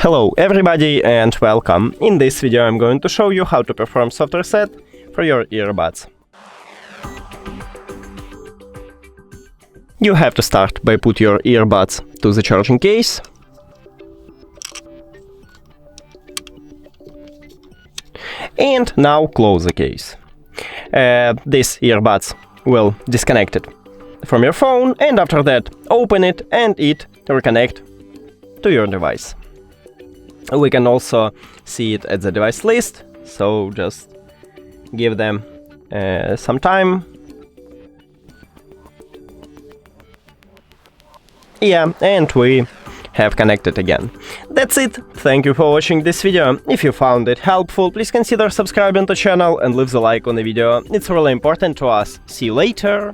Hello everybody and welcome. In this video I'm going to show you how to perform soft reset for your earbuds. You have to start by put your earbuds to the charging case. And now close the case. These earbuds will disconnect it from your phone, and after that open it and it reconnect to your device. We can also see it at the device list, so just give them some time. Yeah, and we have connected again. That's it. Thank you for watching this video. If you found it helpful, please consider subscribing to the channel and leave the like on the video. It's really important to us. See you later.